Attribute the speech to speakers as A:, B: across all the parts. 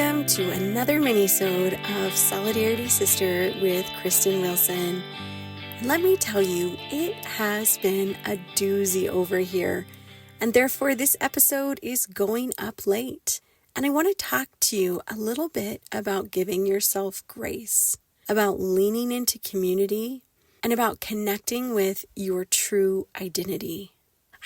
A: Welcome to another Minisode of Solidarity Sister with Kristen Wilson. And let me tell you, it has been a doozy over here, and therefore this episode is going up late. And I want to talk to you a little bit about giving yourself grace, about leaning into community, and about connecting with your true identity.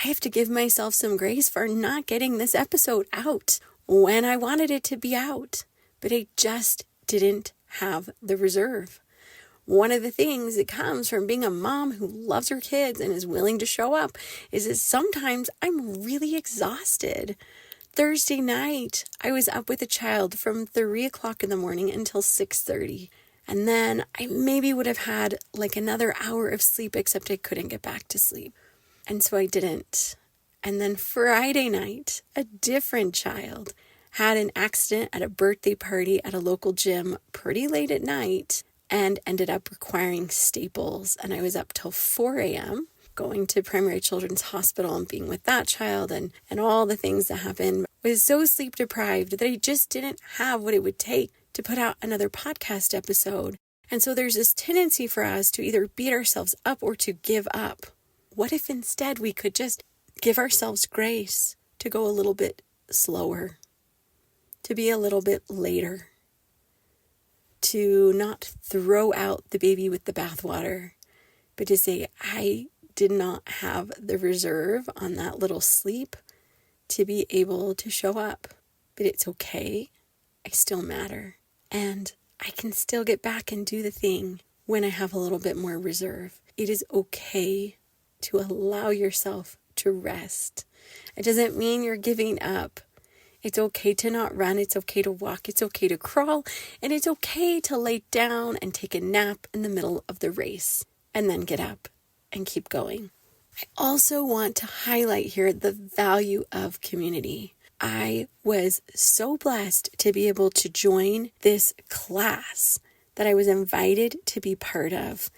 A: I have to give myself some grace for not getting this episode out when I wanted it to be out, but I just didn't have the reserve. One of the things that comes from being a mom who loves her kids and is willing to show up is that sometimes I'm really exhausted. Thursday night, I was up with a child from 3 o'clock in the morning until 6:30. And then I maybe would have had like another hour of sleep, except I couldn't get back to sleep. And so I didn't. And then Friday night, a different child had an accident at a birthday party at a local gym pretty late at night and ended up requiring staples. And I was up till 4 a.m. going to Primary Children's Hospital and being with that child and all the things that happened. I was so sleep deprived that I just didn't have what it would take to put out another podcast episode. And so there's this tendency for us to either beat ourselves up or to give up. What if instead we could just give ourselves grace to go a little bit slower, to be a little bit later, to not throw out the baby with the bathwater, but to say, I did not have the reserve on that little sleep to be able to show up, but it's okay. I still matter, and I can still get back and do the thing when I have a little bit more reserve. It is okay to allow yourself to rest. It doesn't mean you're giving up. It's okay to not run. It's okay to walk. It's okay to crawl. And it's okay to lay down and take a nap in the middle of the race and then get up and keep going. I also want to highlight here the value of community. I was so blessed to be able to join this class that I was invited to be part of.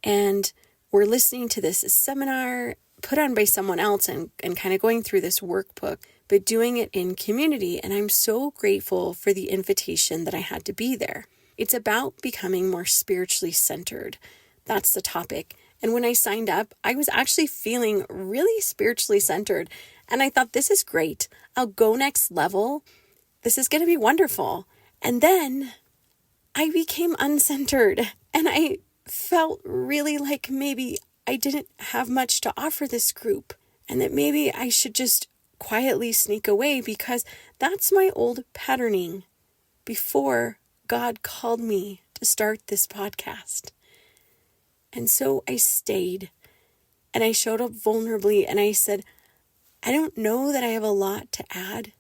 A: And we're listening to this seminar put on by someone else and kind of going through this workbook, but doing it in community. And I'm so grateful for the invitation that I had to be there. It's about becoming more spiritually centered. That's the topic. And when I signed up, I was actually feeling really spiritually centered. And I thought, this is great. I'll go next level. This is going to be wonderful. And then I became uncentered, and I felt really like maybe I didn't have much to offer this group, and that maybe I should just quietly sneak away, because that's my old patterning before God called me to start this podcast. And so I stayed, and I showed up vulnerably, and I said, I don't know that I have a lot to add,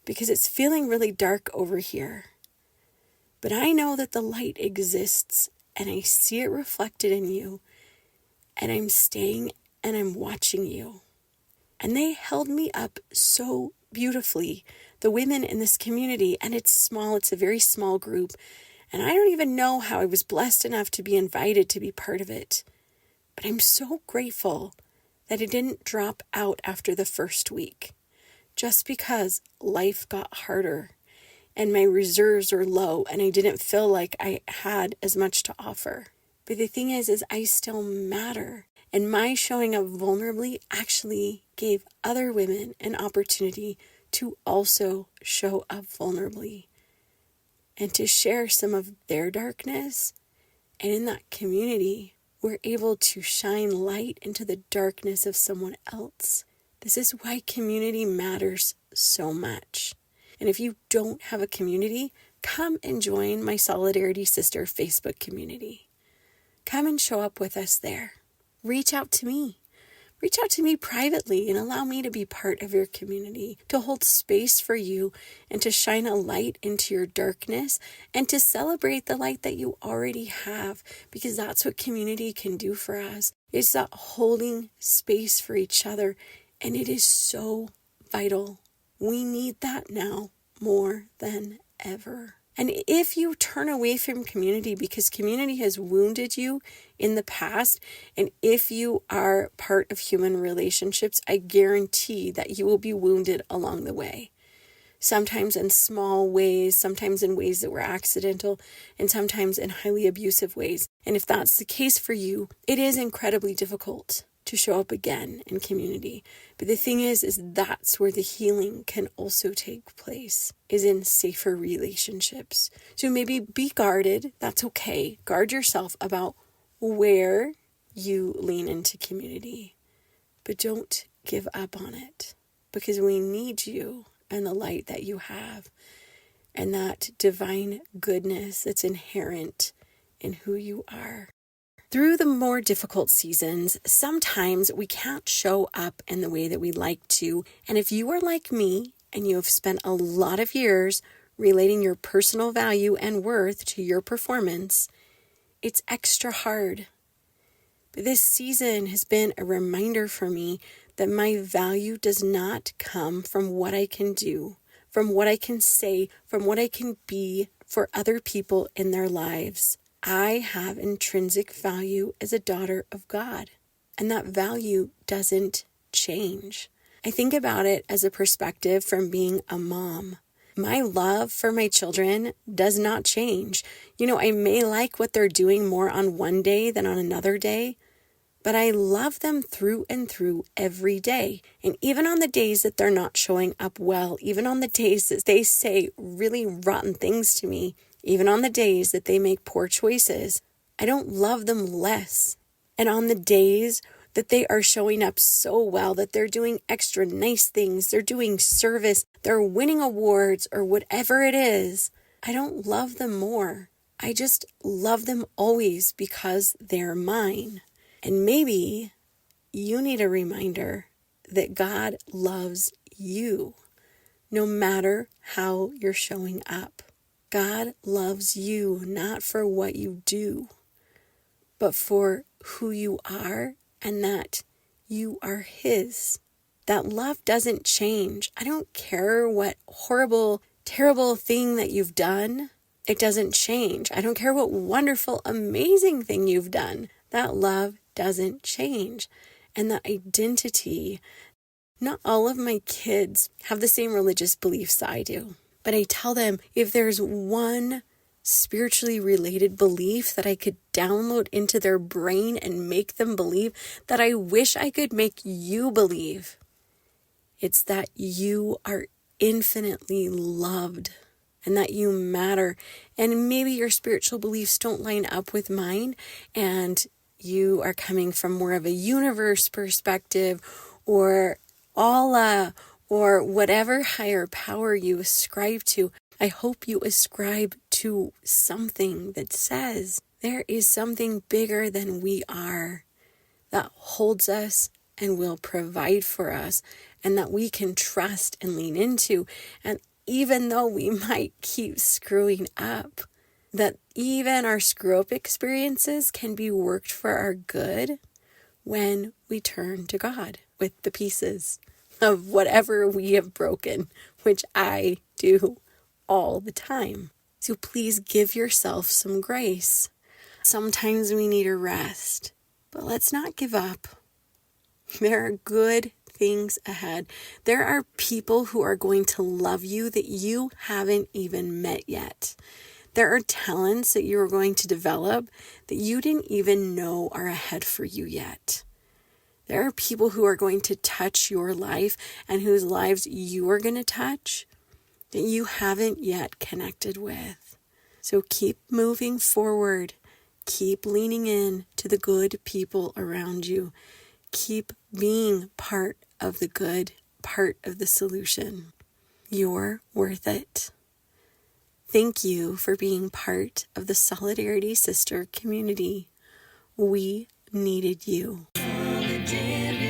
A: because it's feeling really dark over here. But I know that the light exists, and I see it reflected in you. And I'm staying and I'm watching you. And they held me up so beautifully, the women in this community. And it's small, it's a very small group. And I don't even know how I was blessed enough to be invited to be part of it. But I'm so grateful that it didn't drop out after the first week, just because life got harder and my reserves are low and I didn't feel like I had as much to offer. But the thing is I still matter. And my showing up vulnerably actually gave other women an opportunity to also show up vulnerably and to share some of their darkness. And in that community, we're able to shine light into the darkness of someone else. This is why community matters so much. And if you don't have a community, come and join my Solidarity Sister Facebook community. Come and show up with us there. Reach out to me. Reach out to me privately and allow me to be part of your community, to hold space for you and to shine a light into your darkness and to celebrate the light that you already have, because that's what community can do for us. It's that holding space for each other, and it is so vital. We need that now more than ever. And if you turn away from community because community has wounded you in the past, and if you are part of human relationships, I guarantee that you will be wounded along the way. sometimes in small ways, sometimes in ways that were accidental, and sometimes in highly abusive ways. And if that's the case for you, it is incredibly difficult to show up again in community. But the thing is that's where the healing can also take place, is in safer relationships. So maybe be guarded. That's okay. Guard yourself about where you lean into community, but don't give up on it, because we need you and the light that you have and that divine goodness that's inherent in who you are. Through the more difficult seasons, sometimes we can't show up in the way that we'd like to. And if you are like me and you have spent a lot of years relating your personal value and worth to your performance, it's extra hard. But this season has been a reminder for me that my value does not come from what I can do, from what I can say, from what I can be for other people in their lives. I have intrinsic value as a daughter of God, and that value doesn't change. I think about it as a perspective from being a mom. My love for my children does not change. I may like what they're doing more on one day than on another day, but I love them through and through every day. And even on the days that they're not showing up well, even on the days that they say really rotten things to me, even on the days that they make poor choices, I don't love them less. And on the days that they are showing up so well, that they're doing extra nice things, they're doing service, they're winning awards or whatever it is, I don't love them more. I just love them always because they're mine. And maybe you need a reminder that God loves you, no matter how you're showing up. God loves you not for what you do, but for who you are and that you are His. That love doesn't change. I don't care what horrible, terrible thing that you've done. It doesn't change. I don't care what wonderful, amazing thing you've done. That love doesn't change. And the identity, not all of my kids have the same religious beliefs I do. But I tell them, if there's one spiritually related belief that I could download into their brain and make them believe, that I wish I could make you believe, it's that you are infinitely loved and that you matter. And maybe your spiritual beliefs don't line up with mine, and you are coming from more of a universe perspective or Allah or whatever higher power you ascribe to. I hope you ascribe to something that says there is something bigger than we are that holds us and will provide for us, and that we can trust and lean into. And even though we might keep screwing up, that even our screw-up experiences can be worked for our good when we turn to God with the pieces of whatever we have broken, which I do all the time. So please give yourself some grace. Sometimes we need a rest, but let's not give up. There are good things ahead. There are people who are going to love you that you haven't even met yet. There are talents that you are going to develop that you didn't even know are ahead for you yet. There are people who are going to touch your life and whose lives you are going to touch that you haven't yet connected with. So keep moving forward. Keep leaning in to the good people around you. Keep being part of the good, part of the solution. You're worth it. Thank you for being part of the Solidarity Sister community. We needed you. Solidarity.